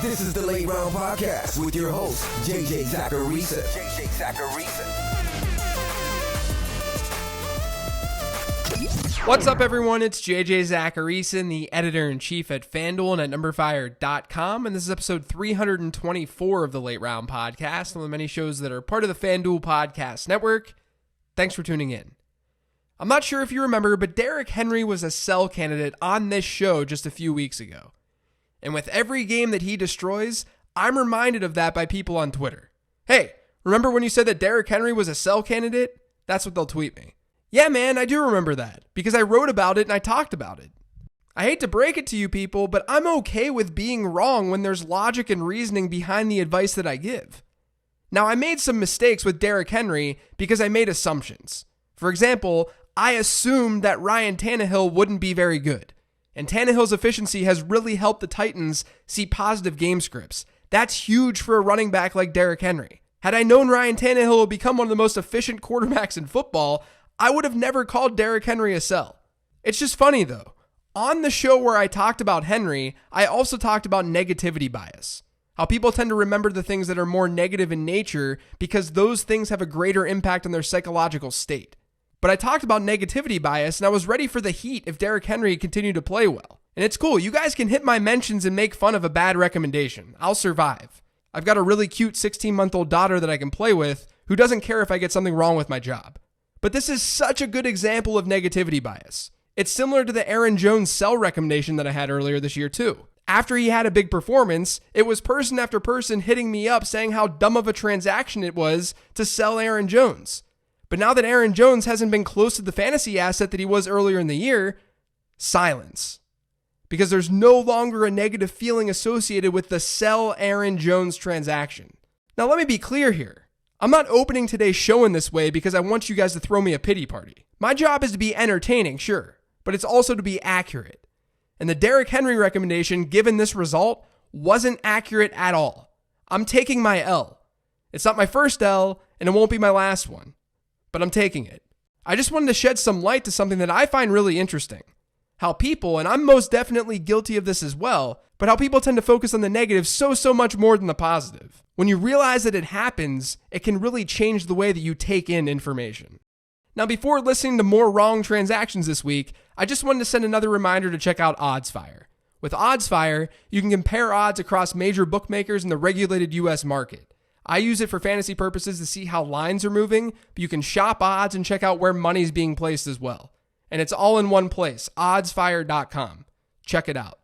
This is the Late Round Podcast with your host, JJ Zachariason. What's up, everyone? It's JJ Zachariason, the editor-in-chief at FanDuel and at NumberFire.com, and this is episode 324 of the Late Round Podcast, one of the many shows that are part of the FanDuel Podcast Network. Thanks for tuning in. I'm not sure if you remember, but Derrick Henry was a sell candidate on this show just a few weeks ago. And with every game that he destroys, I'm reminded of that by people on Twitter. Hey, remember when you said that Derrick Henry was a sell candidate? That's what they'll tweet me. Yeah, man, I do remember that because I wrote about it and I talked about it. I hate to break it to you people, but I'm okay with being wrong when there's logic and reasoning behind the advice that I give. Now, I made some mistakes with Derrick Henry because I made assumptions. For example, I assumed that Ryan Tannehill wouldn't be very good. And Tannehill's efficiency has really helped the Titans see positive game scripts. That's huge for a running back like Derrick Henry. Had I known Ryan Tannehill would become one of the most efficient quarterbacks in football, I would have never called Derrick Henry a sell. It's just funny though. On the show where I talked about Henry, I also talked about negativity bias. How people tend to remember the things that are more negative in nature because those things have a greater impact on their psychological state. But I talked about negativity bias and I was ready for the heat if Derrick Henry continued to play well. And it's cool. You guys can hit my mentions and make fun of a bad recommendation. I'll survive. I've got a really cute 16-month-old daughter that I can play with who doesn't care if I get something wrong with my job. But this is such a good example of negativity bias. It's similar to the Aaron Jones sell recommendation that I had earlier this year too. After he had a big performance, it was person after person hitting me up saying how dumb of a transaction it was to sell Aaron Jones. But now that Aaron Jones hasn't been close to the fantasy asset that he was earlier in the year, silence. Because there's no longer a negative feeling associated with the sell Aaron Jones transaction. Now let me be clear here. I'm not opening today's show in this way because I want you guys to throw me a pity party. My job is to be entertaining, sure, but it's also to be accurate. And the Derrick Henry recommendation, given this result, wasn't accurate at all. I'm taking my L. It's not my first L, and it won't be my last one. But I'm taking it. I just wanted to shed some light to something that I find really interesting. How people, and I'm most definitely guilty of this as well, but how people tend to focus on the negative so much more than the positive. When you realize that it happens, it can really change the way that you take in information. Now, before listening to more wrong transactions this week, I just wanted to send another reminder to check out OddsFire. With OddsFire, you can compare odds across major bookmakers in the regulated US market. I use it for fantasy purposes to see how lines are moving, but you can shop odds and check out where money's being placed as well. And it's all in one place, oddsfire.com. Check it out.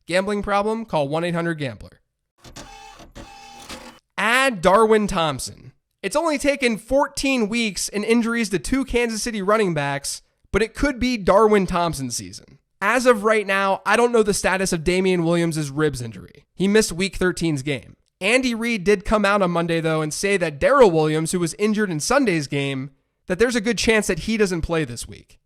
Gambling problem? Call 1-800-GAMBLER. Add Darwin Thompson. It's only taken 14 weeks and injuries to 2 Kansas City running backs, but it could be Darwin Thompson season. As of right now, I don't know the status of Damian Williams' ribs injury. He missed Week 13's game. Andy Reid did come out on Monday, though, and say that Darrell Williams, who was injured in Sunday's game, that there's a good chance that he doesn't play this week.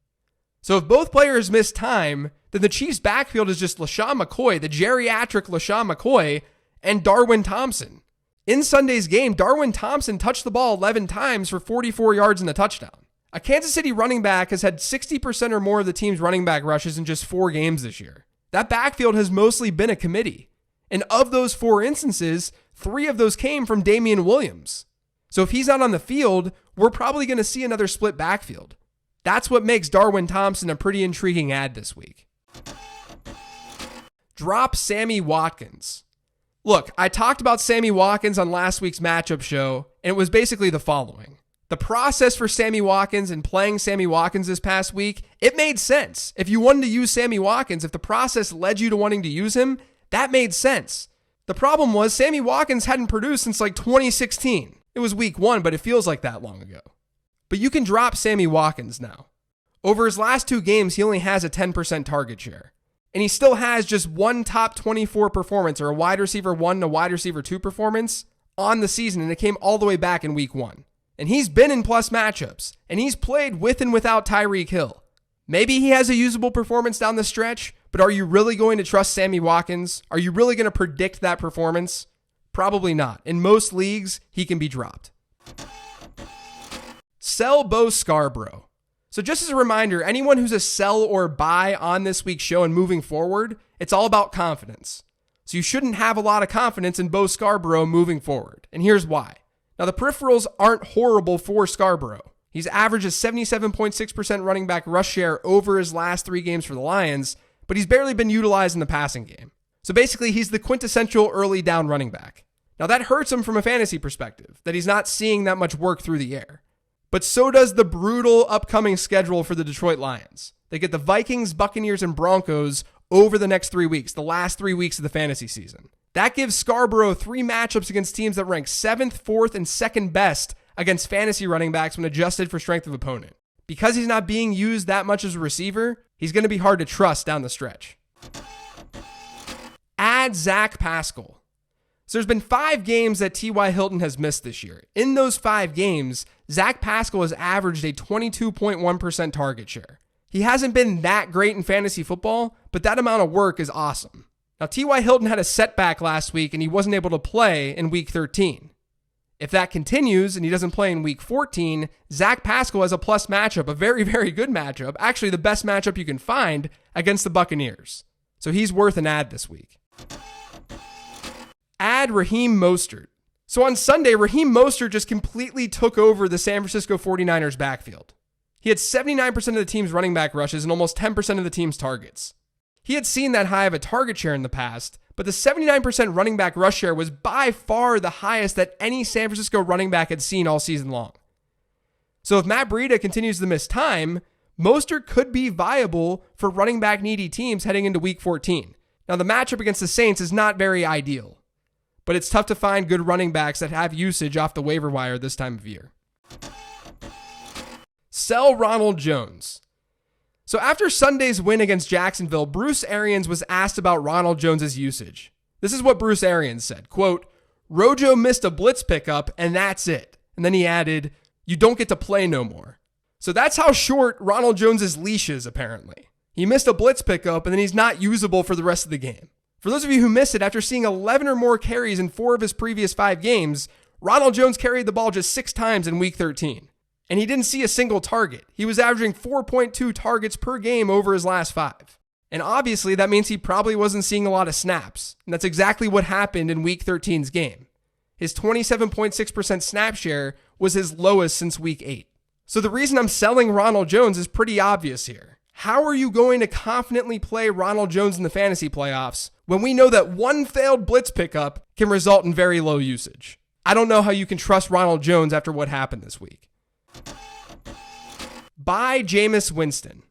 So if both players miss time, then the Chiefs' backfield is just LaShawn McCoy, the geriatric LaShawn McCoy, and Darwin Thompson. In Sunday's game, Darwin Thompson touched the ball 11 times for 44 yards and a touchdown. A Kansas City running back has had 60% or more of the team's running back rushes in just 4 games this year. That backfield has mostly been a committee. And of those 4 instances, 3 of those came from Damian Williams. So if he's not on the field, we're probably going to see another split backfield. That's what makes Darwin Thompson a pretty intriguing add this week. Drop Sammy Watkins. Look, I talked about Sammy Watkins on last week's matchup show, and it was basically the following. The process for Sammy Watkins and playing Sammy Watkins this past week, it made sense. If you wanted to use Sammy Watkins, if the process led you to wanting to use him, that made sense. The problem was Sammy Watkins hadn't produced since like 2016. It was week 1, but it feels like that long ago. But you can drop Sammy Watkins now. Over his last 2 games, he only has a 10% target share. And he still has just 1 top 24 performance or a wide receiver 1 and a wide receiver 2 performance on the season. And it came all the way back in week 1. And he's been in plus matchups. And he's played with and without Tyreek Hill. Maybe he has a usable performance down the stretch, but are you really going to trust Sammy Watkins? Are you really going to predict that performance? Probably not. In most leagues, he can be dropped. Sell Bo Scarborough. So just as a reminder, anyone who's a sell or buy on this week's show and moving forward, it's all about confidence. So you shouldn't have a lot of confidence in Bo Scarborough moving forward. And here's why. Now, the peripherals aren't horrible for Scarborough. He's averaged a 77.6% running back rush share over his last 3 games for the Lions, but he's barely been utilized in the passing game. So basically, he's the quintessential early down running back. Now, that hurts him from a fantasy perspective, that he's not seeing that much work through the air. But so does the brutal upcoming schedule for the Detroit Lions. They get the Vikings, Buccaneers, and Broncos over the next 3 weeks, the last 3 weeks of the fantasy season. That gives Scarborough 3 matchups against teams that rank 7th, 4th, and 2nd best against fantasy running backs when adjusted for strength of opponent. Because he's not being used that much as a receiver, he's going to be hard to trust down the stretch. Add Zach Pascal. So there's been 5 games that T.Y. Hilton has missed this year. In those 5 games, Zach Pascal has averaged a 22.1% target share. He hasn't been that great in fantasy football, but that amount of work is awesome. Now, T.Y. Hilton had a setback last week and he wasn't able to play in week 13. If that continues and he doesn't play in week 14, Zach Pascal has a plus matchup, a very, very good matchup, actually the best matchup you can find against the Buccaneers. So he's worth an add this week. Add Raheem Mostert. So on Sunday, Raheem Mostert just completely took over the San Francisco 49ers backfield. He had 79% of the team's running back rushes and almost 10% of the team's targets. He had seen that high of a target share in the past, but the 79% running back rush share was by far the highest that any San Francisco running back had seen all season long. So if Matt Breida continues to miss time, Mostert could be viable for running back needy teams heading into week 14. Now the matchup against the Saints is not very ideal, but it's tough to find good running backs that have usage off the waiver wire this time of year. Sell Ronald Jones. So after Sunday's win against Jacksonville, Bruce Arians was asked about Ronald Jones' usage. This is what Bruce Arians said, quote, "Rojo missed a blitz pickup and that's it." And then he added, "You don't get to play no more." So that's how short Ronald Jones' leash is, apparently. He missed a blitz pickup and then he's not usable for the rest of the game. For those of you who missed it, after seeing 11 or more carries in 4 of his previous 5 games, Ronald Jones carried the ball just 6 times in week 13. And he didn't see a single target. He was averaging 4.2 targets per game over his last 5. And obviously that means he probably wasn't seeing a lot of snaps. And that's exactly what happened in week 13's game. His 27.6% snap share was his lowest since week 8. So the reason I'm selling Ronald Jones is pretty obvious here. How are you going to confidently play Ronald Jones in the fantasy playoffs when we know that one failed blitz pickup can result in very low usage? I don't know how you can trust Ronald Jones after what happened this week. Buy Jameis Winston.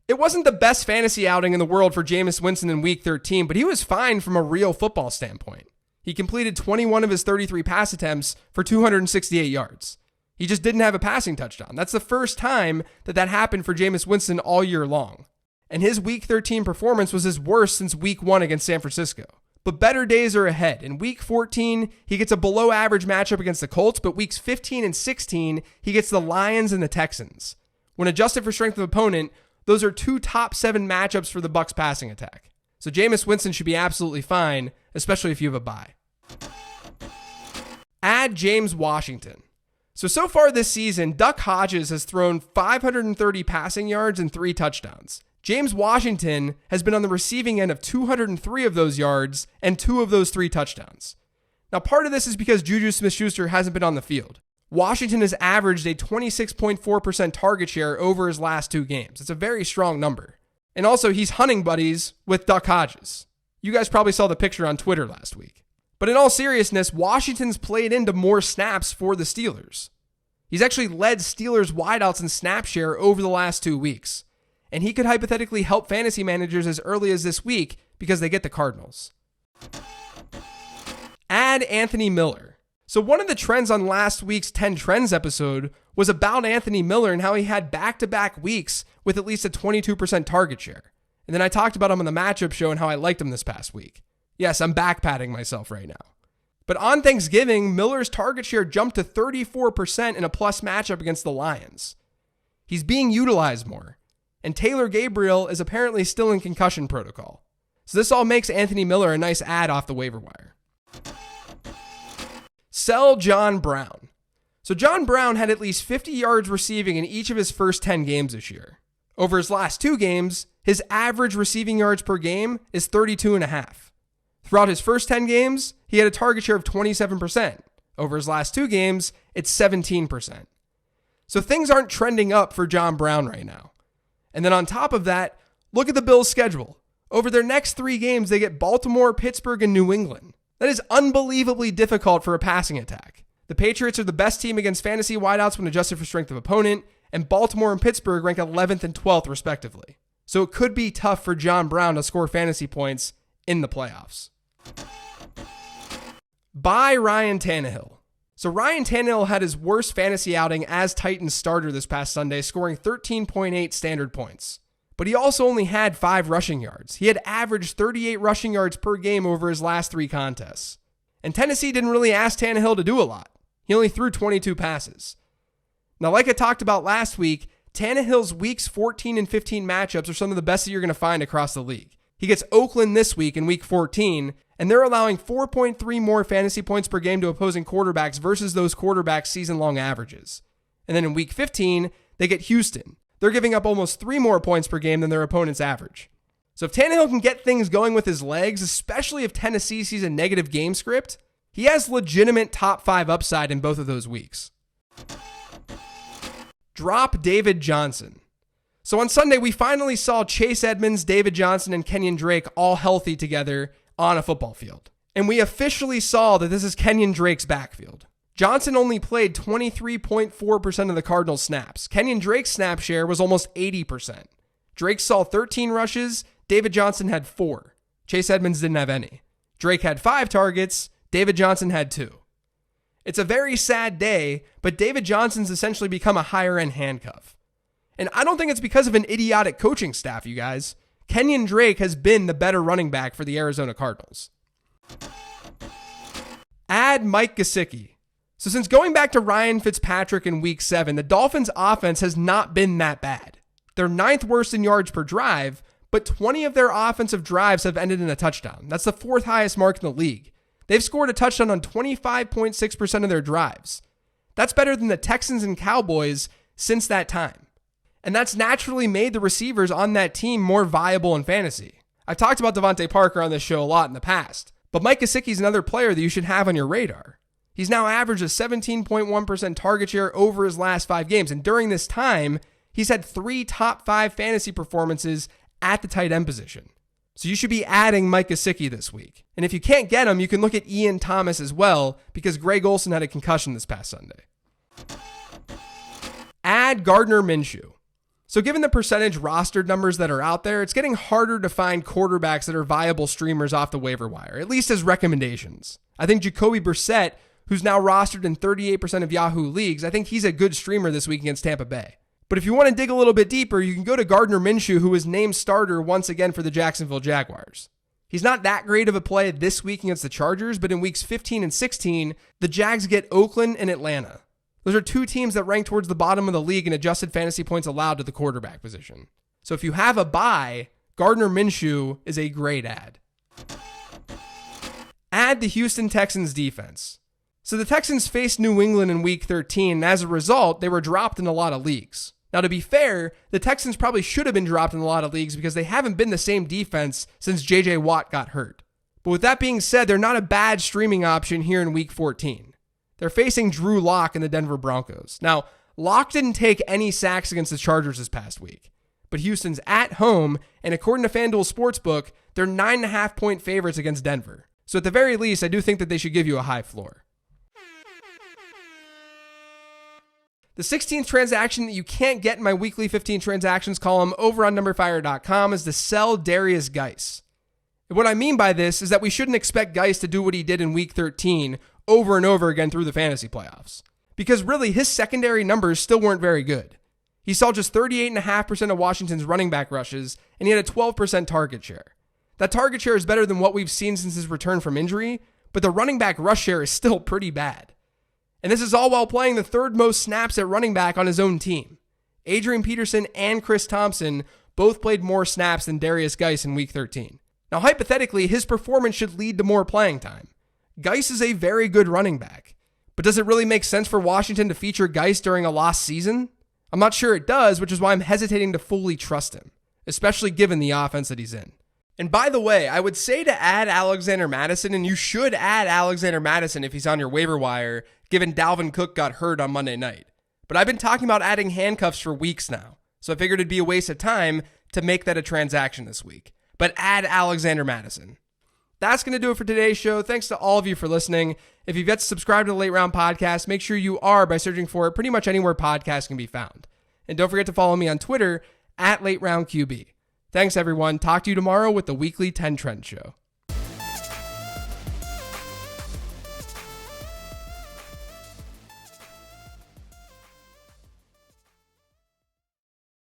It wasn't the best fantasy outing in the world for Jameis Winston in week 13, but he was fine from a real football standpoint. He completed 21 of his 33 pass attempts for 268 yards. He just didn't have a passing touchdown. That's the first time that happened for Jameis Winston all year long. And his week 13 performance was his worst since week 1 against San Francisco. But better days are ahead. In week 14, he gets a below average matchup against the Colts, but weeks 15 and 16, he gets the Lions and the Texans. When adjusted for strength of opponent, those are 2 top 7 matchups for the Bucs passing attack. So Jameis Winston should be absolutely fine, especially if you have a bye. Add James Washington. So far this season, Duck Hodges has thrown 530 passing yards and 3 touchdowns. James Washington has been on the receiving end of 203 of those yards and 2 of those 3 touchdowns. Now, part of this is because Juju Smith-Schuster hasn't been on the field. Washington has averaged a 26.4% target share over his last 2 games. It's a very strong number. And also, he's hunting buddies with Duck Hodges. You guys probably saw the picture on Twitter last week. But in all seriousness, Washington's played into more snaps for the Steelers. He's actually led Steelers wideouts in snap share over the last 2 weeks. And he could hypothetically help fantasy managers as early as this week because they get the Cardinals. Add Anthony Miller. So one of the trends on last week's 10 Trends episode was about Anthony Miller and how he had back-to-back weeks with at least a 22% target share. And then I talked about him on the matchup show and how I liked him this past week. Yes, I'm back-patting myself right now. But on Thanksgiving, Miller's target share jumped to 34% in a plus matchup against the Lions. He's being utilized more. And Taylor Gabriel is apparently still in concussion protocol. So this all makes Anthony Miller a nice add off the waiver wire. Sell John Brown. So John Brown had at least 50 yards receiving in each of his first 10 games this year. Over his last 2 games, his average receiving yards per game is 32.5. Throughout his first 10 games, he had a target share of 27%. Over his last 2 games, it's 17%. So things aren't trending up for John Brown right now. And then on top of that, look at the Bills' schedule. Over their next 3 games, they get Baltimore, Pittsburgh, and New England. That is unbelievably difficult for a passing attack. The Patriots are the best team against fantasy wideouts when adjusted for strength of opponent, and Baltimore and Pittsburgh rank 11th and 12th respectively. So it could be tough for John Brown to score fantasy points in the playoffs. Buy Ryan Tannehill. So Ryan Tannehill had his worst fantasy outing as Titans starter this past Sunday, scoring 13.8 standard points. But he also only had 5 rushing yards. He had averaged 38 rushing yards per game over his last 3 contests. And Tennessee didn't really ask Tannehill to do a lot. He only threw 22 passes. Now, like I talked about last week, Tannehill's weeks 14 and 15 matchups are some of the best that you're going to find across the league. He gets Oakland this week in week 14, and they're allowing 4.3 more fantasy points per game to opposing quarterbacks versus those quarterbacks' season-long averages. And then in week 15, they get Houston. They're giving up almost 3 more points per game than their opponent's average. So if Tannehill can get things going with his legs, especially if Tennessee sees a negative game script, he has legitimate top 5 upside in both of those weeks. Drop David Johnson. So on Sunday, we finally saw Chase Edmonds, David Johnson, and Kenyon Drake all healthy together on a football field. And we officially saw that this is Kenyon Drake's backfield. Johnson only played 23.4% of the Cardinals' snaps. Kenyon Drake's snap share was almost 80%. Drake saw 13 rushes, David Johnson had 4. Chase Edmonds didn't have any. Drake had 5 targets, David Johnson had 2. It's a very sad day, but David Johnson's essentially become a higher-end handcuff. And I don't think it's because of an idiotic coaching staff, you guys. Kenyon Drake has been the better running back for the Arizona Cardinals. Add Mike Gesicki. So since going back to Ryan Fitzpatrick in week 7, the Dolphins' offense has not been that bad. They're 9th worst in yards per drive, but 20 of their offensive drives have ended in a touchdown. That's the 4th highest mark in the league. They've scored a touchdown on 25.6% of their drives. That's better than the Texans and Cowboys since that time. And that's naturally made the receivers on that team more viable in fantasy. I've talked about Devontae Parker on this show a lot in the past, but Mike Gesicki is another player that you should have on your radar. He's now averaged a 17.1% target share over his last 5 games, and during this time, he's had 3 top 5 fantasy performances at the tight end position. So you should be adding Mike Gesicki this week. And if you can't get him, you can look at Ian Thomas as well, because Greg Olsen had a concussion this past Sunday. Add Gardner Minshew. So given the percentage rostered numbers that are out there, it's getting harder to find quarterbacks that are viable streamers off the waiver wire, at least as recommendations. I think Jacoby Brissett, who's now rostered in 38% of Yahoo leagues, I think he's a good streamer this week against Tampa Bay. But if you want to dig a little bit deeper, you can go to Gardner Minshew, who was named starter once again for the Jacksonville Jaguars. He's not that great of a play this week against the Chargers, but in weeks 15 and 16, the Jags get Oakland and Atlanta. Those are 2 teams that rank towards the bottom of the league in adjusted fantasy points allowed to the quarterback position. So if you have a bye, Gardner Minshew is a great add. Add the Houston Texans defense. So the Texans faced New England in week 13, and as a result, they were dropped in a lot of leagues. Now, to be fair, the Texans probably should have been dropped in a lot of leagues because they haven't been the same defense since J.J. Watt got hurt. But with that being said, they're not a bad streaming option here in week 14. They're facing Drew Lock and the Denver Broncos. Now, Lock didn't take any sacks against the Chargers this past week, but Houston's at home, and according to FanDuel Sportsbook, they're 9.5-point favorites against Denver. So at the very least, I do think that they should give you a high floor. The 16th transaction that you can't get in my weekly 15 transactions column over on numberfire.com is to sell Darius Geis. And what I mean by this is that we shouldn't expect Geis to do what he did in week 13 over and over again through the fantasy playoffs. Because really, his secondary numbers still weren't very good. He saw just 38.5% of Washington's running back rushes, and he had a 12% target share. That target share is better than what we've seen since his return from injury, but the running back rush share is still pretty bad. And this is all while playing the 3rd most snaps at running back on his own team. Adrian Peterson and Chris Thompson both played more snaps than Darius Geis in week 13. Now, hypothetically, his performance should lead to more playing time. Geis is a very good running back. But does it really make sense for Washington to feature Geis during a lost season? I'm not sure it does, which is why I'm hesitating to fully trust him, especially given the offense that he's in. And by the way, I would say to add Alexander Mattison, and you should add Alexander Mattison if he's on your waiver wire, given Dalvin Cook got hurt on Monday night. But I've been talking about adding handcuffs for weeks now, so I figured it'd be a waste of time to make that a transaction this week. But add Alexander Mattison. That's going to do it for today's show. Thanks to all of you for listening. If you've yet to subscribe to the Late Round Podcast, make sure you are by searching for it pretty much anywhere podcasts can be found. And don't forget to follow me on Twitter @LateRoundQB. Thanks, everyone. Talk to you tomorrow with the weekly 10 Trend Show.